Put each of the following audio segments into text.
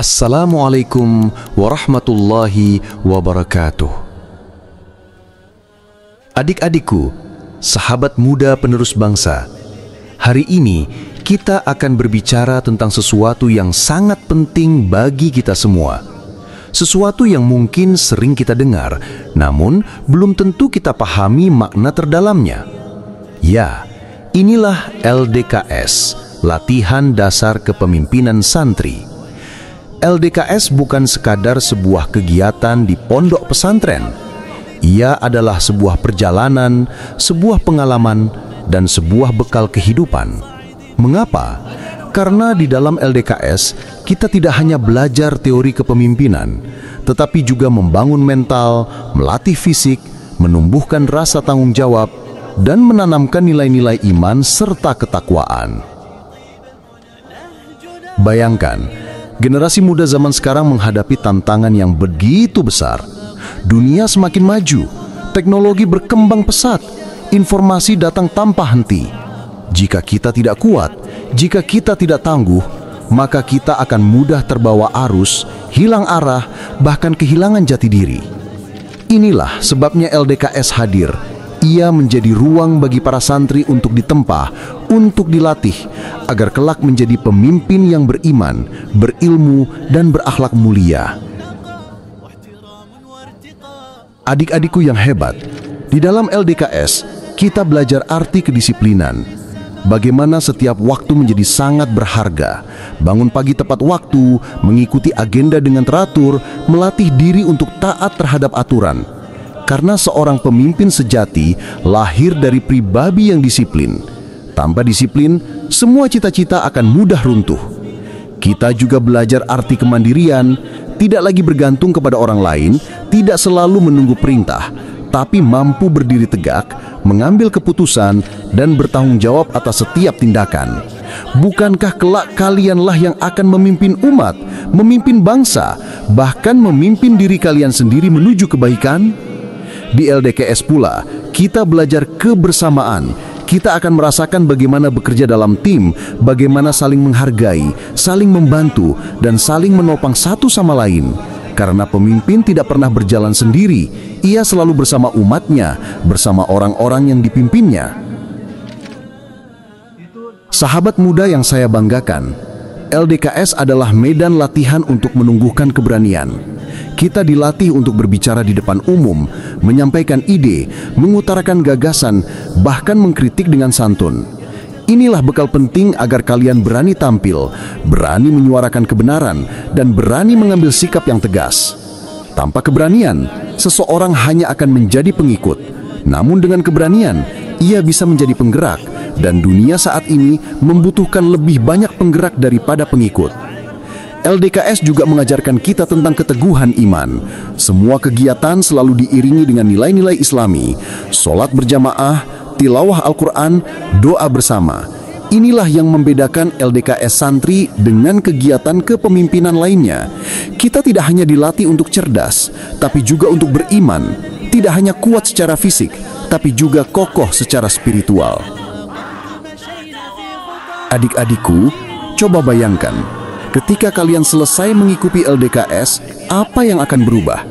Assalamualaikum warahmatullahi wabarakatuh. Adik-adikku, sahabat muda penerus bangsa, hari ini kita akan berbicara tentang sesuatu yang sangat penting bagi kita semua. Sesuatu yang mungkin sering kita dengar, namun belum tentu kita pahami makna terdalamnya. Ya, inilah LDKS, Latihan Dasar Kepemimpinan Santri. LDKS bukan sekadar sebuah kegiatan di pondok pesantren. Ia adalah sebuah perjalanan, sebuah pengalaman, dan sebuah bekal kehidupan. Mengapa? Karena di dalam LDKS, kita tidak hanya belajar teori kepemimpinan, tetapi juga membangun mental, melatih fisik, menumbuhkan rasa tanggung jawab, dan menanamkan nilai-nilai iman serta ketakwaan. Bayangkan, generasi muda zaman sekarang menghadapi tantangan yang begitu besar. Dunia semakin maju, teknologi berkembang pesat, informasi datang tanpa henti. Jika kita tidak kuat, jika kita tidak tangguh, maka kita akan mudah terbawa arus, hilang arah, bahkan kehilangan jati diri. Inilah sebabnya LDKS hadir. Ia menjadi ruang bagi para santri untuk ditempa, untuk dilatih, agar kelak menjadi pemimpin yang beriman, berilmu, dan berakhlak mulia. Adik-adikku yang hebat, di dalam LDKS, kita belajar arti kedisiplinan. Bagaimana setiap waktu menjadi sangat berharga. Bangun pagi tepat waktu, mengikuti agenda dengan teratur, melatih diri untuk taat terhadap aturan. Karena seorang pemimpin sejati lahir dari pribadi yang disiplin. Tanpa disiplin, semua cita-cita akan mudah runtuh. Kita juga belajar arti kemandirian, tidak lagi bergantung kepada orang lain, tidak selalu menunggu perintah, tapi mampu berdiri tegak, mengambil keputusan, dan bertanggung jawab atas setiap tindakan. Bukankah kelak kalianlah yang akan memimpin umat, memimpin bangsa, bahkan memimpin diri kalian sendiri menuju kebaikan? Di LDKS pula, kita belajar kebersamaan. Kita akan merasakan bagaimana bekerja dalam tim, bagaimana saling menghargai, saling membantu, dan saling menopang satu sama lain. Karena pemimpin tidak pernah berjalan sendiri, ia selalu bersama umatnya, bersama orang-orang yang dipimpinnya. Sahabat muda yang saya banggakan, LDKS adalah medan latihan untuk menumbuhkan keberanian. Kita dilatih untuk berbicara di depan umum, menyampaikan ide, mengutarakan gagasan, bahkan mengkritik dengan santun. Inilah bekal penting agar kalian berani tampil, berani menyuarakan kebenaran, dan berani mengambil sikap yang tegas. Tanpa keberanian, seseorang hanya akan menjadi pengikut. Namun dengan keberanian, ia bisa menjadi penggerak, dan dunia saat ini membutuhkan lebih banyak penggerak daripada pengikut. LDKS juga mengajarkan kita tentang keteguhan iman. Semua kegiatan selalu diiringi dengan nilai-nilai Islami, sholat berjamaah, tilawah Al-Quran, doa bersama. Inilah yang membedakan LDKS santri dengan kegiatan kepemimpinan lainnya. Kita tidak hanya dilatih untuk cerdas, tapi juga untuk beriman. Tidak hanya kuat secara fisik, tapi juga kokoh secara spiritual. Adik-adikku, coba bayangkan, ketika kalian selesai mengikuti LDKS, apa yang akan berubah?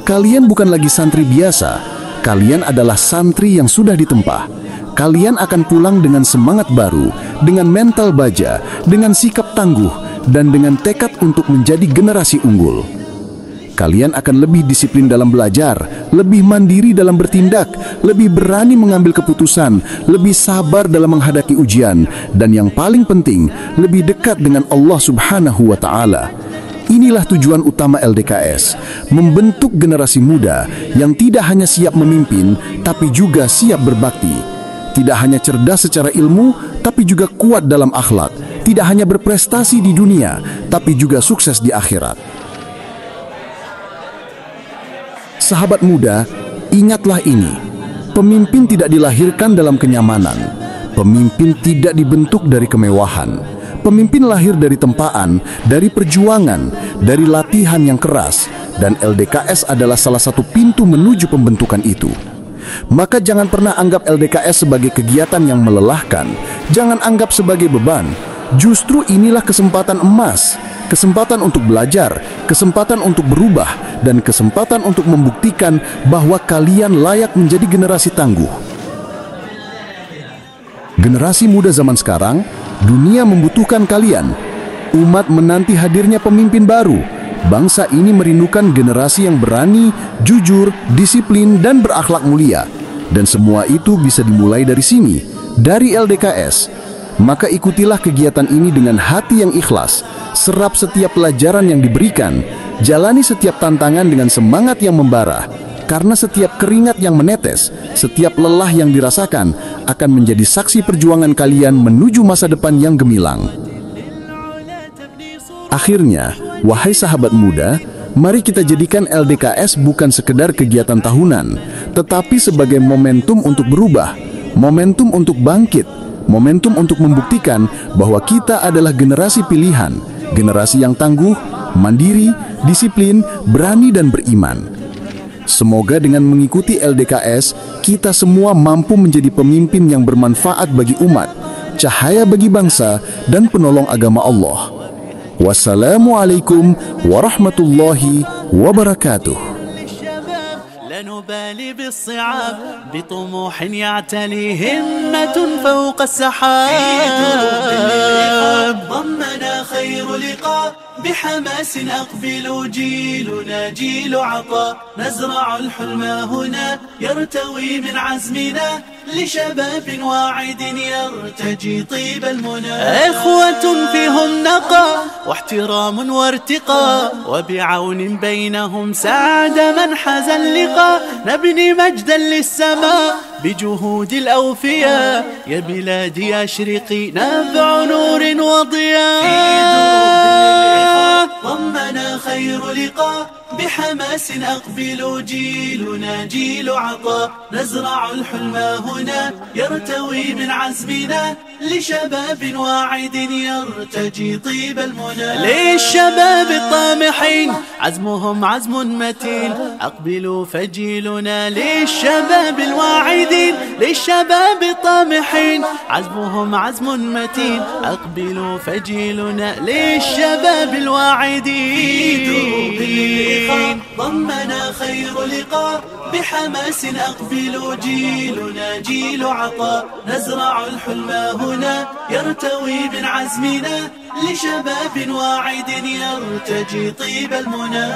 Kalian bukan lagi santri biasa, kalian adalah santri yang sudah ditempa. Kalian akan pulang dengan semangat baru, dengan mental baja, dengan sikap tangguh, dan dengan tekad untuk menjadi generasi unggul. Kalian akan lebih disiplin dalam belajar, lebih mandiri dalam bertindak, lebih berani mengambil keputusan, lebih sabar dalam menghadapi ujian, dan yang paling penting, lebih dekat dengan Allah Subhanahu wa Ta'ala. Inilah tujuan utama LDKS, membentuk generasi muda yang tidak hanya siap memimpin, tapi juga siap berbakti. Tidak hanya cerdas secara ilmu, tapi juga kuat dalam akhlak. Tidak hanya berprestasi di dunia, tapi juga sukses di akhirat. Sahabat muda, ingatlah ini. Pemimpin tidak dilahirkan dalam kenyamanan. Pemimpin tidak dibentuk dari kemewahan. Pemimpin lahir dari tempaan, dari perjuangan, dari latihan yang keras. Dan LDKS adalah salah satu pintu menuju pembentukan itu. Maka jangan pernah anggap LDKS sebagai kegiatan yang melelahkan. Jangan anggap sebagai beban. Justru inilah kesempatan emas. kesempatan untuk belajar, kesempatan untuk berubah, dan kesempatan untuk membuktikan bahwa kalian layak menjadi generasi tangguh. Generasi muda zaman sekarang, dunia membutuhkan kalian. Umat menanti hadirnya pemimpin baru. Bangsa ini merindukan generasi yang berani, jujur, disiplin, dan berakhlak mulia. Dan semua itu bisa dimulai dari sini, dari LDKS. Maka ikutilah kegiatan ini dengan hati yang ikhlas. Serap setiap pelajaran yang diberikan. Jalani setiap tantangan dengan semangat yang membara. Karena setiap keringat yang menetes, setiap lelah yang dirasakan akan menjadi saksi perjuangan kalian menuju masa depan yang gemilang. Akhirnya, wahai sahabat muda, mari kita jadikan LDKS bukan sekedar kegiatan tahunan, tetapi sebagai momentum untuk berubah, momentum untuk bangkit, momentum untuk membuktikan bahwa kita adalah generasi pilihan, generasi yang tangguh, mandiri, disiplin, berani, dan beriman. Semoga dengan mengikuti LDKS, kita semua mampu menjadi pemimpin yang bermanfaat bagi umat, cahaya bagi bangsa, dan penolong agama Allah. Wassalamualaikum warahmatullahi wabarakatuh. لا نبالي بالصعاب بطموح يعتلي همة فوق السحاب ضمنا خير لقاء بحماس أقبل جيلنا جيل عطاء نزرع الحلم هنا يرتوي من عزمنا لشباب واعد يرتجي طيب المنى إخوة فيهم نقى واحترام وارتقاء وبعون بينهم سعد من حاز اللقاء نبني مجدا للسماء بجهود الأوفياء يا بلادي أشرقي نبع نور وضياء ضمنا خير لقاء بحماس أقبل جيلنا جيل عطاء نزرع الحلم هنا يرتوي من عزمنا لشباب واعد يرتجي طيب المنى للشباب الطامحين عزمهم عزم متين أقبلوا فجيلنا للشباب الواعدين للشباب الطامحين عزمهم عزم متين أقبلوا فجيلنا للشباب الواعدين ضمنا خير لقاء بحماس أقبل جيلنا جيل عطاء نزرع الحلم هنا يرتوي من عزمنا لشباب واعد يرتجي طيب المنى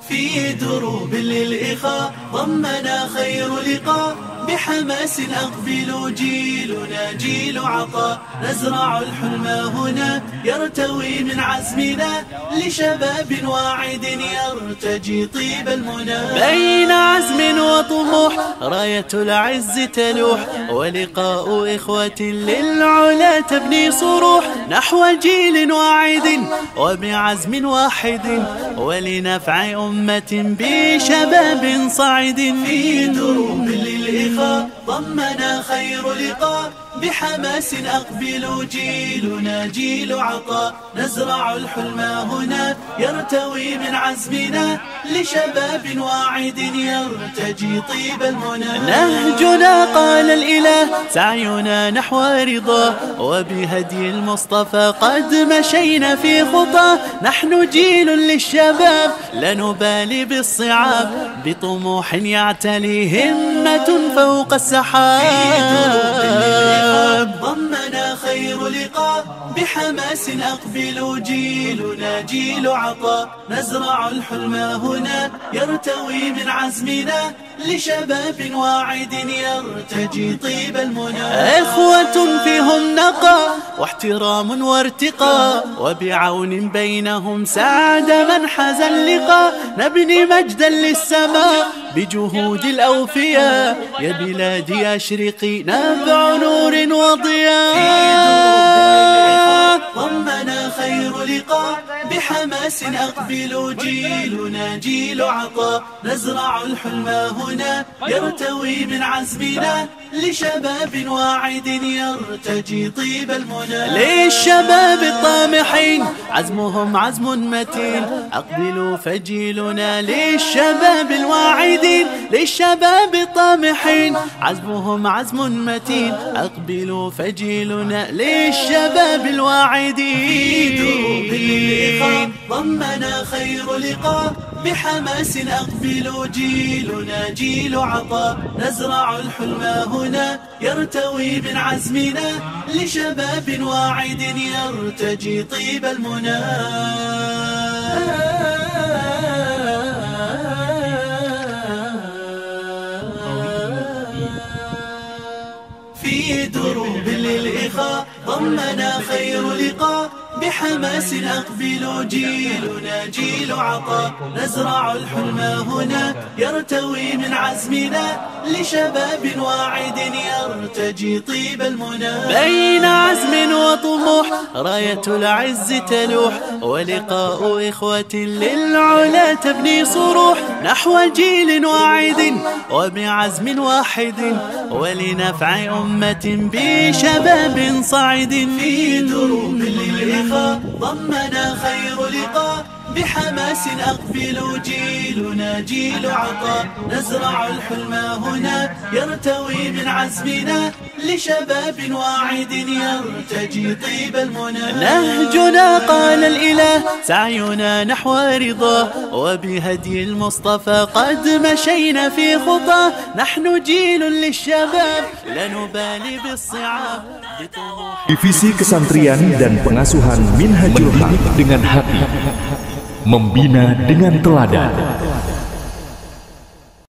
في دروب للإخاء ضمنا خير لقاء بحماس أقبل جيلنا جيل عطاء نزرع الحلم هنا يرتوي من عزمنا لشباب واعد يرتجي طيب المنى بين عزم وطموح راية العز تلوح ولقاء إخوة للعلا تبني صروح نحو جيل واعد وبعزم واحد ولنفع أمة بشباب صاعد في دروب للإخاء ضمنا خير لقاء بحماس أقبل جيلنا جيل عطاء نزرع الحلم هنا يرتوي من عزمنا لشباب واعد يرتجي طيب المنى نهجنا قال الإله سعينا نحو رضاه وبهدي المصطفى قد مشينا في خطاه نحن جيل للشباب لا نبالي بالصعاب بطموح يعتلي همة فوق السحاب ضمنا خير لقاء بحماس أقبل جيلنا جيل عطاء نزرع الحلم هنا يرتوي من عزمنا لشباب واعد يرتجي طيب المنى إخوة فيهم نقى واحترام وارتقاء وبعون بينهم سعد من حاز اللقاء نبني مجدا للسماء بجهود الأوفياء يا بلادي أشرقي نبع نور وضياء ضمنا خير لقاء بحماس أقبلوا جيلنا جيل عطاء نزرع الحلم هنا يرتوي من عزمنا لشباب واعد يرتجي طيب المنى للشباب الطامحين عزمهم عزم متين أقبلوا فجيلنا للشباب الواعدين للشباب الطامحين عزمهم عزم متين أقبلوا فجيلنا للشباب الواعدين ضمنا خير لقاء بحماس أقبلوا جيلنا جيل عطاء نزرع الحلم هنا يرتوي من عزمنا لشباب واعد يرتجي طيب المنى في دروب للإخاء ضمنا خير لقاء بحماس أقبلوا جيلنا جيل عطاء نزرع الحلم هنا يرتوي من عزمنا لشباب واعد يرتجي طيب المنى بين عزم وطموح راية العز تلوح ولقاء إخوة للعلا تبني صروح نحو جيل واعد وبعزم واحد ولنفع أمة بشباب صاعد في دروب للإخاء ضمنا خير لقاء بحماس أقبلوا جيلنا جيل عطاء نزرع الحلم هنا يرتوي من عزمنا لشباب واعد يرتجي طيب المنى نهجنا قال الإله سعينا نحو رضاه وبهدي المصطفى قد مشينا في خطاه نحن جيل للشباب لا نبالي بالصعاب Divisi Kesantrian dan Pengasuhan Minhajul Haq dengan hati membina dengan teladan.